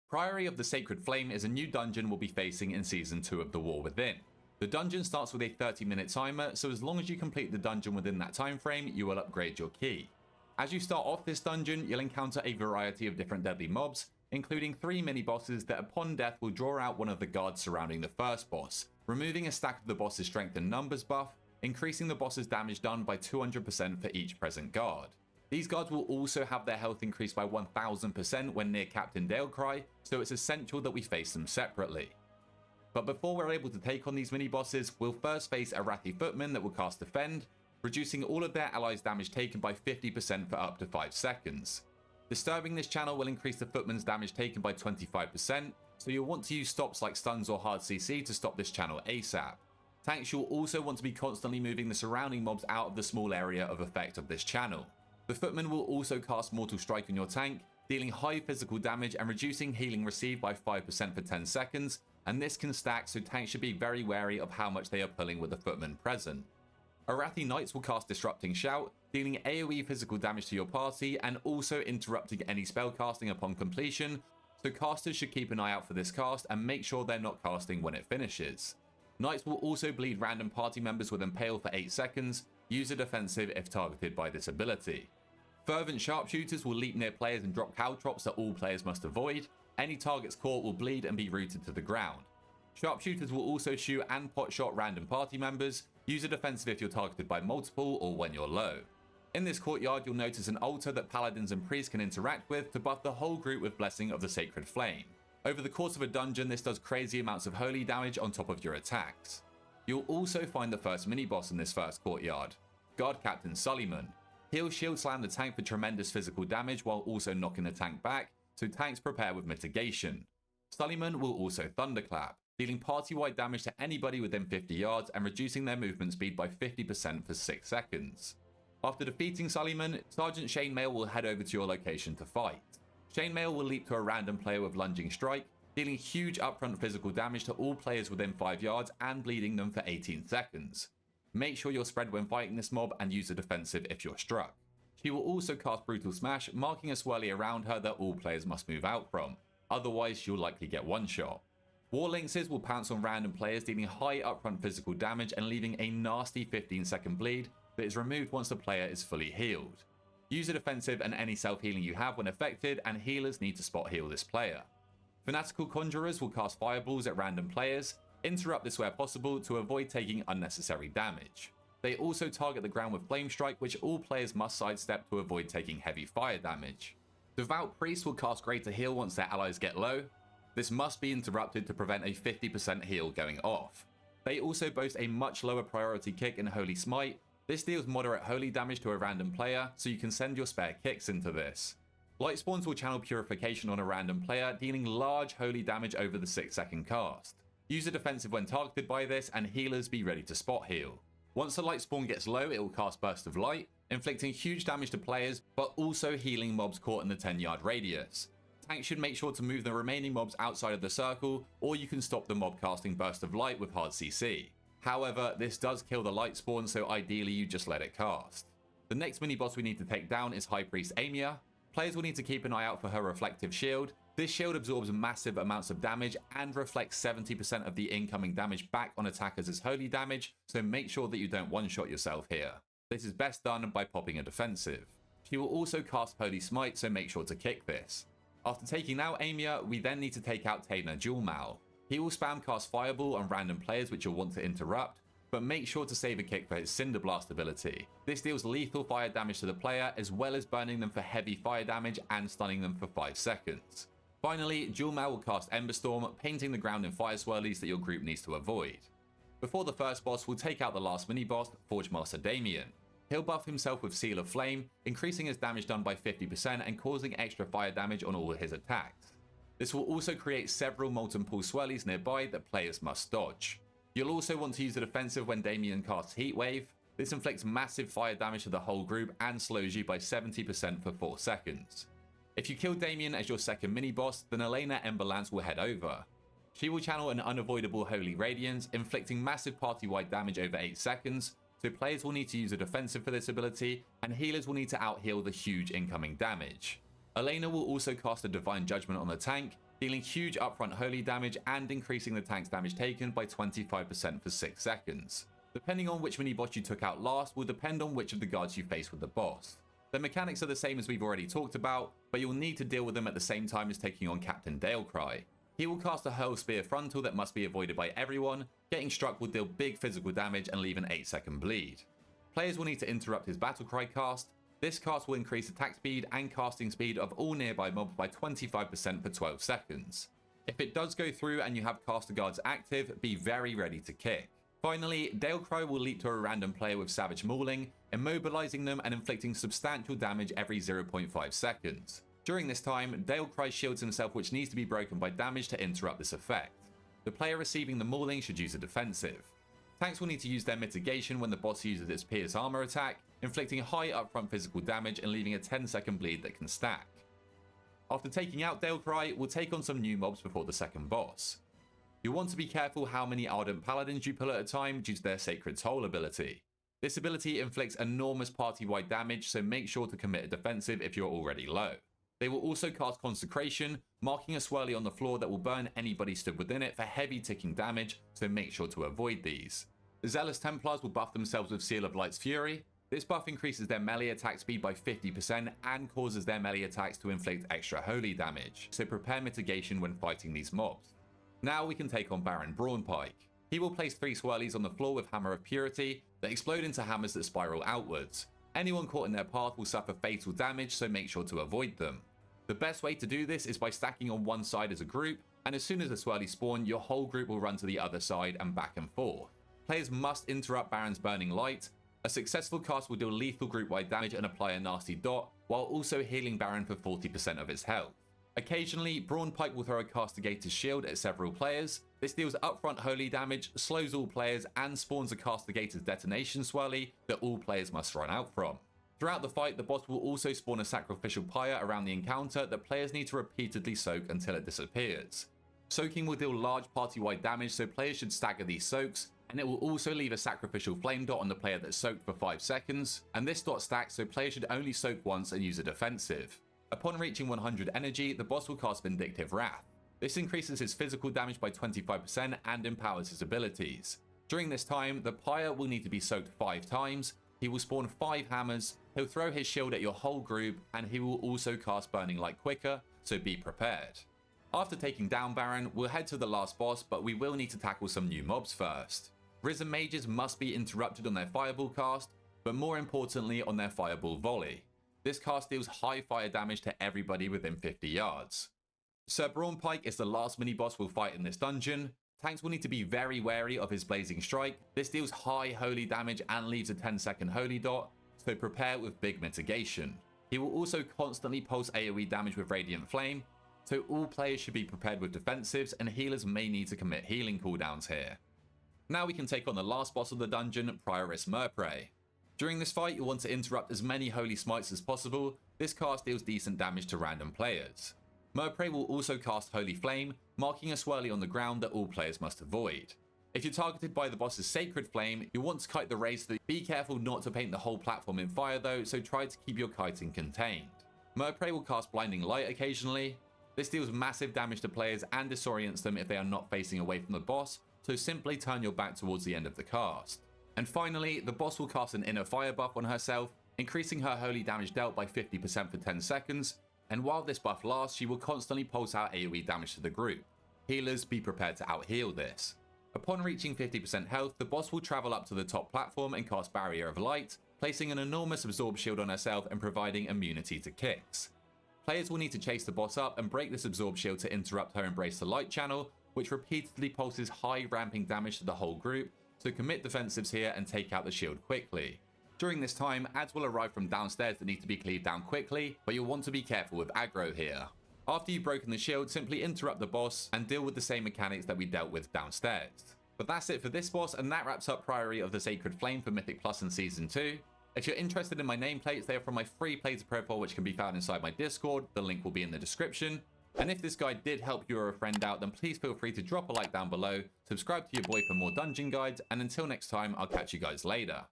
Priory of the Sacred Flame is a new dungeon we'll be facing in Season 2 of The War Within. The dungeon starts with a 30-minute timer, so as long as you complete the dungeon within that time frame, you will upgrade your key. As you start off this dungeon, you'll encounter a variety of different deadly mobs, including 3 mini-bosses that upon death will draw out one of the guards surrounding the first boss, removing a stack of the boss's strength and numbers buff, increasing the boss's damage done by 200% for each present guard. These guards will also have their health increased by 1000% when near Captain Dailcry, so it's essential that we face them separately. But before we're able to take on these mini-bosses, we'll first face Arathi Footmen that will cast Defend, reducing all of their allies' damage taken by 50% for up to 5 seconds. Disturbing this channel will increase the Footmen's damage taken by 25%, so you'll want to use stops like stuns or hard CC to stop this channel ASAP. Tanks you'll also want to be constantly moving the surrounding mobs out of the small area of effect of this channel. The Footmen will also cast Mortal Strike on your tank, dealing high physical damage and reducing healing received by 5% for 10 seconds, and this can stack, so tanks should be very wary of how much they are pulling with the Footmen present. Arathi Knights will cast Disrupting Shout, dealing AoE physical damage to your party and also interrupting any spell casting upon completion, so casters should keep an eye out for this cast and make sure they're not casting when it finishes. Knights will also bleed random party members with Impale for 8 seconds, use a defensive if targeted by this ability. Fervent Sharpshooters will leap near players and drop caltrops that all players must avoid. Any targets caught will bleed and be rooted to the ground. Sharpshooters will also shoot and pot shot random party members, use a defensive if you're targeted by multiple or when you're low. In this courtyard you'll notice an altar that paladins and priests can interact with to buff the whole group with Blessing of the Sacred Flame. Over the course of a dungeon this does crazy amounts of holy damage on top of your attacks. You'll also find the first mini-boss in this first courtyard, Guard Captain Suleiman. He'll shield slam the tank for tremendous physical damage while also knocking the tank back, so tanks prepare with mitigation. Suleiman will also thunderclap, dealing party-wide damage to anybody within 50 yards and reducing their movement speed by 50% for 6 seconds. After defeating Suleiman, Sergeant Chainmail will head over to your location to fight. Chainmail will leap to a random player with Lunging Strike, dealing huge upfront physical damage to all players within 5 yards and bleeding them for 18 seconds. Make sure you're spread when fighting this mob and use a defensive if you're struck. She will also cast Brutal Smash, marking a swirly around her that all players must move out from, otherwise you'll likely get one shot. War Lynxes will pounce on random players, dealing high upfront physical damage and leaving a nasty 15-second bleed that is removed once the player is fully healed. Use a defensive and any self-healing you have when affected, and healers need to spot heal this player. Fanatical Conjurers will cast fireballs at random players, interrupt this where possible to avoid taking unnecessary damage. They also target the ground with Flame Strike, which all players must sidestep to avoid taking heavy fire damage. Devout Priests will cast Greater Heal once their allies get low. This must be interrupted to prevent a 50% heal going off. They also boast a much lower priority kick in Holy Smite. This deals moderate holy damage to a random player, so you can send your spare kicks into this. Light Spawns will channel Purification on a random player, dealing large holy damage over the 6-second cast. Use a defensive when targeted by this, and healers be ready to spot heal. Once the Light Spawn gets low, it will cast Burst of Light, inflicting huge damage to players, but also healing mobs caught in the 10-yard radius. Tanks should make sure to move the remaining mobs outside of the circle, or you can stop the mob casting Burst of Light with hard CC. However, this does kill the Light Spawn, so ideally you just let it cast. The next mini-boss we need to take down is High Priest Amia. Players will need to keep an eye out for her Reflective Shield. This shield absorbs massive amounts of damage and reflects 70% of the incoming damage back on attackers as holy damage, so make sure that you don't one-shot yourself here. This is best done by popping a defensive. She will also cast Holy Smite, so make sure to kick this. After taking out Amia, we then need to take out Tainer Jewelmal. He will spam cast Fireball on random players which you'll want to interrupt, but make sure to save a kick for his Cinder Blast ability. This deals lethal fire damage to the player, as well as burning them for heavy fire damage and stunning them for 5 seconds. Finally, Jewelmal will cast Ember Storm, painting the ground in fire swirlies that your group needs to avoid. Before the first boss, we'll take out the last mini-boss, Forgemaster Damien. He'll buff himself with Seal of Flame, increasing his damage done by 50% and causing extra fire damage on all of his attacks. This will also create several Molten Pool swirlies nearby that players must dodge. You'll also want to use the defensive when Damien casts Heat Wave. This inflicts massive fire damage to the whole group and slows you by 70% for 4 seconds. If you kill Damien as your second mini-boss, then Elena Emberlance will head over. She will channel an unavoidable Holy Radiance, inflicting massive party-wide damage over 8 seconds, so players will need to use a defensive for this ability, and healers will need to out-heal the huge incoming damage. Elena will also cast a Divine Judgment on the tank, dealing huge upfront holy damage and increasing the tank's damage taken by 25% for 6 seconds. Depending on which mini-boss you took out last will depend on which of the guards you face with the boss. The mechanics are the same as we've already talked about, but you'll need to deal with them at the same time as taking on Captain Dailcry. He will cast a Hurl Spear frontal that must be avoided by everyone. Getting struck will deal big physical damage and leave an 8-second bleed. Players will need to interrupt his Battlecry cast. This cast will increase attack speed and casting speed of all nearby mobs by 25% for 12 seconds. If it does go through and you have caster guards active, be very ready to kick. Finally, Dailcry will leap to a random player with Savage Mauling, immobilizing them and inflicting substantial damage every 0.5 seconds. During this time, Dailcry shields himself, which needs to be broken by damage to interrupt this effect. The player receiving the Mauling should use a defensive. Tanks will need to use their mitigation when the boss uses its Pierce Armor attack, inflicting high upfront physical damage and leaving a 10-second bleed that can stack. After taking out Dailcry, we'll take on some new mobs before the second boss. You'll want to be careful how many Ardent Paladins you pull at a time due to their Sacred Toll ability. This ability inflicts enormous party-wide damage, so make sure to commit a defensive if you're already low. They will also cast Consecration, marking a swirly on the floor that will burn anybody stood within it for heavy ticking damage, so make sure to avoid these. The Zealous Templars will buff themselves with Seal of Light's Fury. This buff increases their melee attack speed by 50% and causes their melee attacks to inflict extra holy damage, so prepare mitigation when fighting these mobs. Now we can take on Baron Braunpyke. He will place 3 swirlies on the floor with Hammer of Purity that explode into hammers that spiral outwards. Anyone caught in their path will suffer fatal damage, so make sure to avoid them. The best way to do this is by stacking on one side as a group, and as soon as the swirlies spawn, your whole group will run to the other side and back and forth. Players must interrupt Baron's Burning Light. A successful cast will deal lethal group-wide damage and apply a nasty dot, while also healing Baron for 40% of its health. Occasionally, Braunpyke will throw a Castigator's Shield at several players. This deals upfront holy damage, slows all players, and spawns a Castigator's Detonation Swirly that all players must run out from. Throughout the fight, the boss will also spawn a Sacrificial Pyre around the encounter that players need to repeatedly soak until it disappears. Soaking will deal large party-wide damage, so players should stagger these soaks, and it will also leave a Sacrificial Flame dot on the player that soaked for 5 seconds, and this dot stacks, so players should only soak once and use a defensive. Upon reaching 100 energy, the boss will cast Vindictive Wrath. This increases his physical damage by 25% and empowers his abilities. During this time, the pyre will need to be soaked 5 times, he will spawn 5 hammers, he'll throw his shield at your whole group, and he will also cast Burning Light quicker, so be prepared. After taking down Baron, we'll head to the last boss, but we will need to tackle some new mobs first. Risen Mages must be interrupted on their Fireball cast, but more importantly on their Fireball volley. This cast deals high fire damage to everybody within 50 yards. Sir Braunpyke is the last mini-boss we'll fight in this dungeon. Tanks will need to be very wary of his Blazing Strike. This deals high holy damage and leaves a 10-second holy dot, so prepare with big mitigation. He will also constantly pulse AoE damage with Radiant Flame, so all players should be prepared with defensives and healers may need to commit healing cooldowns here. Now we can take on the last boss of the dungeon, Prioress Murrpray. During this fight, you'll want to interrupt as many Holy Smites as possible. This cast deals decent damage to random players. Murrpray will also cast Holy Flame, marking a swirly on the ground that all players must avoid. If you're targeted by the boss's Sacred Flame, you'll want to kite the rays, so be careful not to paint the whole platform in fire though, so try to keep your kiting contained. Murrpray will cast Blinding Light occasionally. This deals massive damage to players and disorients them if they are not facing away from the boss, so simply turn your back towards the end of the cast. And finally, the boss will cast an Inner Fire buff on herself, increasing her holy damage dealt by 50% for 10 seconds, and while this buff lasts, she will constantly pulse out AoE damage to the group. Healers, be prepared to out-heal this. Upon reaching 50% health, the boss will travel up to the top platform and cast Barrier of Light, placing an enormous Absorb Shield on herself and providing immunity to kicks. Players will need to chase the boss up and break this Absorb Shield to interrupt her Embrace the Light channel, which repeatedly pulses high ramping damage to the whole group, so commit defensives here and take out the shield quickly. During this time, adds will arrive from downstairs that need to be cleaved down quickly, but you'll want to be careful with aggro here. After you've broken the shield, simply interrupt the boss and deal with the same mechanics that we dealt with downstairs. But that's it for this boss, and that wraps up Priory of the Sacred Flame for Mythic Plus in Season 2. If you're interested in my nameplates, they are from my free Play to profile, which can be found inside my Discord. The link will be in the description. And if this guide did help you or a friend out, then please feel free to drop a like down below, subscribe to your boy for more dungeon guides, and until next time, I'll catch you guys later.